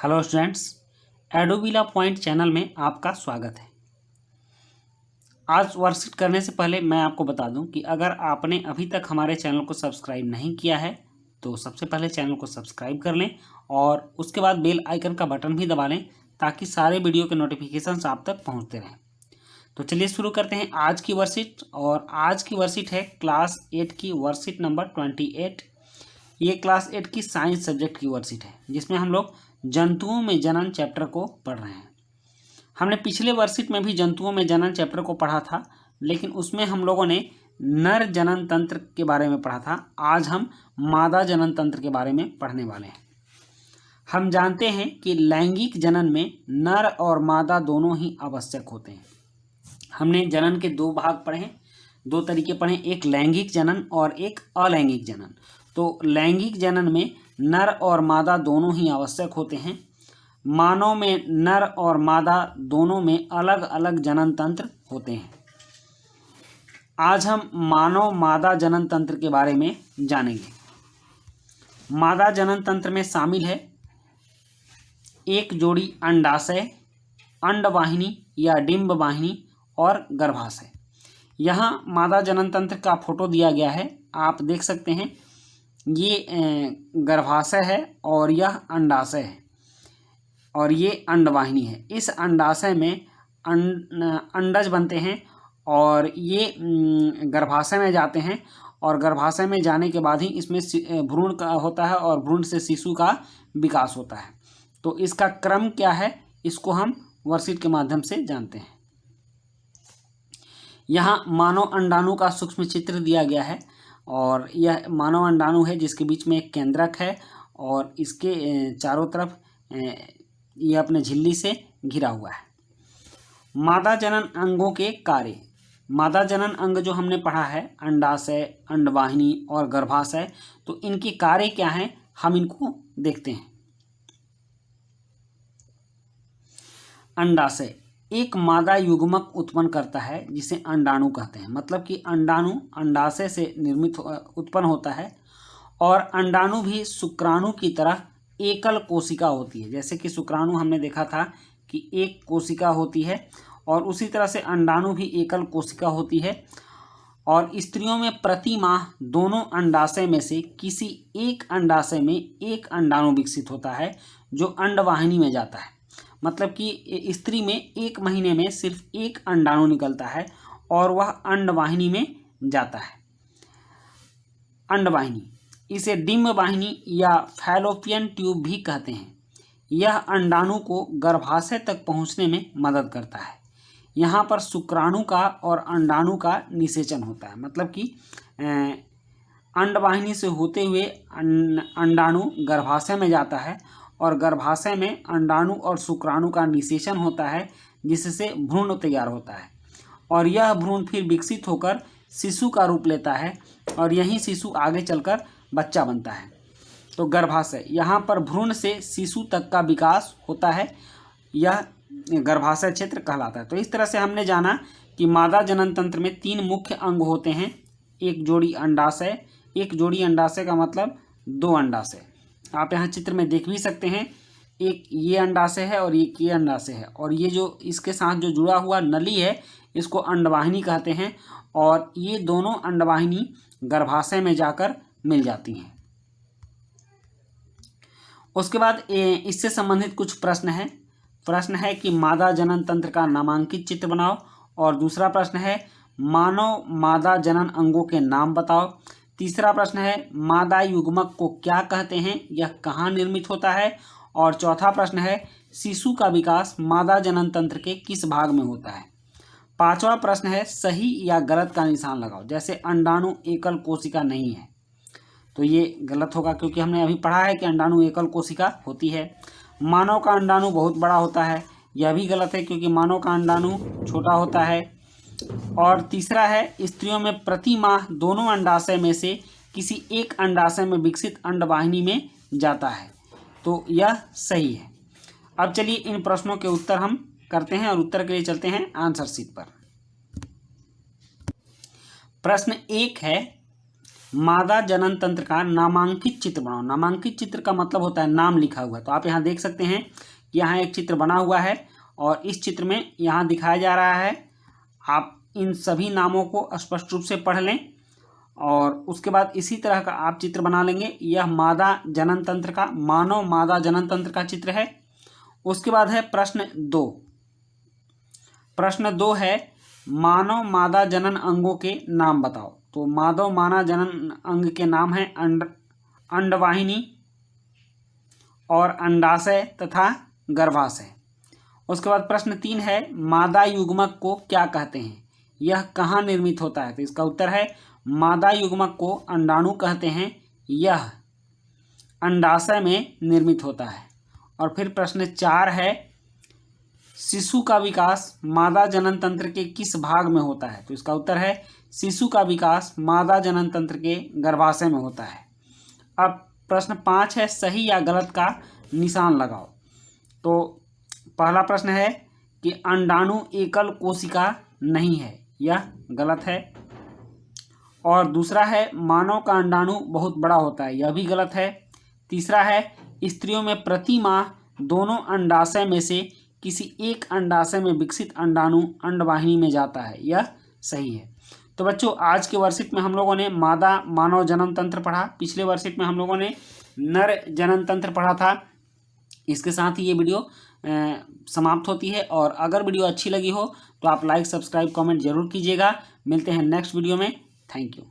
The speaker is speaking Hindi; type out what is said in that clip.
हेलो स्टूडेंट्स, एडोबिला पॉइंट चैनल में आपका स्वागत है। आज वर्कशीट करने से पहले मैं आपको बता दूं कि अगर आपने अभी तक हमारे चैनल को सब्सक्राइब नहीं किया है तो सबसे पहले चैनल को सब्सक्राइब कर लें और उसके बाद बेल आइकन का बटन भी दबा लें ताकि सारे वीडियो के नोटिफिकेशंस आप तक पहुँचते रहें। तो चलिए शुरू करते हैं आज की वर्कशीट। और आज की वर्कशीट है क्लास 8 की वर्कशीट नंबर 28। ये क्लास 8 की साइंस सब्जेक्ट की वर्कशीट है जिसमें हम लोग जंतुओं में जनन चैप्टर को पढ़ रहे हैं। हमने पिछले वर्कशीट में भी जंतुओं में जनन चैप्टर को पढ़ा था, लेकिन उसमें हम लोगों ने नर जनन तंत्र के बारे में पढ़ा था। आज हम मादा जनन तंत्र के बारे में पढ़ने वाले हैं। हम जानते हैं कि लैंगिक जनन में नर और मादा दोनों ही आवश्यक होते हैं। हमने जनन के दो भाग पढ़े हैं, दो तरीके पढ़े, एक लैंगिक जनन और एक अलैंगिक जनन। तो लैंगिक जनन में नर और मादा दोनों ही आवश्यक होते हैं। मानव में नर और मादा दोनों में अलग अलग जनन तंत्र होते हैं। आज हम मानव मादा जनन तंत्र के बारे में जानेंगे। मादा जनन तंत्र में शामिल है एक जोड़ी अंडाशय, अंडवाहिनी या डिंब वाहिनी और गर्भाशय। यहाँ मादा जनन तंत्र का फोटो दिया गया है, आप देख सकते हैं। ये गर्भाशय है और यह अंडाशय है और ये अंडवाहिनी है। इस अंडाशय में अंडज बनते हैं और ये गर्भाशय में जाते हैं और गर्भाशय में जाने के बाद ही इसमें भ्रूण का होता है और भ्रूण से शिशु का विकास होता है। तो इसका क्रम क्या है, इसको हम वर्कशीट के माध्यम से जानते हैं। यहाँ मानव अंडाणु का सूक्ष्म चित्र दिया गया है और यह मानव अंडाणु है जिसके बीच में एक केंद्रक है और इसके चारों तरफ यह अपने झिल्ली से घिरा हुआ है। मादा जनन अंगों के कार्य। मादा जनन अंग जो हमने पढ़ा है, अंडाशय, अंडवाहिनी और गर्भाशय, तो इनके कार्य क्या हैं, हम इनको देखते हैं। अंडाशय एक मादा युग्मक उत्पन्न करता है जिसे अंडाणु कहते हैं। मतलब कि अंडाणु अंडाशय से निर्मित उत्पन्न होता है और अंडाणु भी शुक्राणु की तरह एकल कोशिका होती है। जैसे कि शुक्राणु हमने देखा था कि एक कोशिका होती है और उसी तरह से अंडाणु भी एकल कोशिका होती है। और स्त्रियों में प्रति माह दोनों अंडाशय में से किसी एक अंडाशय में एक अंडाणु विकसित होता है जो अंडवाहिनी में जाता है। मतलब कि स्त्री में एक महीने में सिर्फ एक अंडाणु निकलता है और वह अंडवाहिनी में जाता है। अंडवाहिनी, इसे डिंब वाहिनी या फैलोपियन ट्यूब भी कहते हैं। यह अंडाणु को गर्भाशय तक पहुंचने में मदद करता है। यहाँ पर शुक्राणु का और अंडाणु का निषेचन होता है। मतलब कि अंडवाहिनी से होते हुए अंडाणु गर्भाशय में जाता है और गर्भाशय में अंडाणु और शुक्राणु का निषेचन होता है जिससे भ्रूण तैयार होता है और यह भ्रूण फिर विकसित होकर शिशु का रूप लेता है और यही शिशु आगे चलकर बच्चा बनता है। तो गर्भाशय, यहाँ पर भ्रूण से शिशु तक का विकास होता है, यह गर्भाशय क्षेत्र कहलाता है। तो इस तरह से हमने जाना कि मादा जनन तंत्र में तीन मुख्य अंग होते हैं। एक जोड़ी अंडाशय, एक जोड़ी अंडाशय का मतलब दो अंडाशय। आप यहाँ चित्र में देख भी सकते हैं, एक ये अंडाशय है और एक ये अंडाशय है और ये जो इसके साथ जो जुड़ा हुआ नली है इसको अंडवाहिनी कहते हैं और ये दोनों अंडवाहिनी गर्भाशय में जाकर मिल जाती हैं। उसके बाद इससे संबंधित कुछ प्रश्न है। प्रश्न है कि मादा जनन तंत्र का नामांकित चित्र बनाओ और दूसरा प्रश्न है मानव मादा जनन अंगों के नाम बताओ। तीसरा प्रश्न है मादा युग्मक को क्या कहते हैं, यह कहाँ निर्मित होता है। और चौथा प्रश्न है शिशु का विकास मादा जनन तंत्र के किस भाग में होता है। पांचवा प्रश्न है सही या गलत का निशान लगाओ। जैसे अंडाणु एकल कोशिका नहीं है तो ये गलत होगा क्योंकि हमने अभी पढ़ा है कि अंडाणु एकल कोशिका होती है। मानव का अंडाणु बहुत बड़ा होता है, यह भी गलत है क्योंकि मानव का अंडाणु छोटा होता है। और तीसरा है स्त्रियों में प्रति माह दोनों अंडाशय में से किसी एक अंडाशय में विकसित अंडवाहिनी में जाता है, तो यह सही है। अब चलिए इन प्रश्नों के उत्तर हम करते हैं और उत्तर के लिए चलते हैं आंसर शीट पर। प्रश्न 1 है मादा जनन तंत्र का नामांकित चित्र बनाओ। नामांकित चित्र का मतलब होता है नाम लिखा हुआ। तो आप यहाँ देख सकते हैं कि यहाँ एक चित्र बना हुआ है और इस चित्र में यहाँ दिखाया जा रहा है। आप इन सभी नामों को स्पष्ट रूप से पढ़ लें और उसके बाद इसी तरह का आप चित्र बना लेंगे। यह मादा जनन तंत्र का, मानव मादा जनन तंत्र का चित्र है। उसके बाद है प्रश्न 2। प्रश्न 2 है मानव मादा जनन अंगों के नाम बताओ। तो मानव मादा जनन अंग के नाम है अंडवाहिनी और अंडाशय तथा गर्भाशय। उसके बाद प्रश्न 3 है मादा युग्मक को क्या कहते हैं, यह कहाँ निर्मित होता है। तो इसका उत्तर है मादा युग्मक को अंडाणु कहते हैं, यह अंडाशय में निर्मित होता है। और फिर प्रश्न 4 है शिशु का विकास मादा जनन तंत्र के किस भाग में होता है। तो इसका उत्तर है शिशु का विकास मादा जनन तंत्र के गर्भाशय में होता है। अब प्रश्न 5 है सही या गलत का निशान लगाओ। तो पहला प्रश्न है कि अंडाणु एकल कोशिका नहीं है, यह गलत है। और दूसरा है मानव का अंडाणु बहुत बड़ा होता है, यह भी गलत है। तीसरा है स्त्रियों में प्रति माह दोनों अंडाशय में से किसी एक अंडाशय में विकसित अंडाणु अंडवाहिनी में जाता है, यह सही है। तो बच्चों आज के वर्कशीट में हम लोगों ने मादा मानव जनन तंत्र पढ़ा। पिछले वर्कशीट में हम लोगों ने नर जनन तंत्र पढ़ा था। इसके साथ ही ये वीडियो समाप्त होती है। और अगर वीडियो अच्छी लगी हो तो आप लाइक सब्सक्राइब कमेंट जरूर कीजिएगा। मिलते हैं नेक्स्ट वीडियो में। Thank you.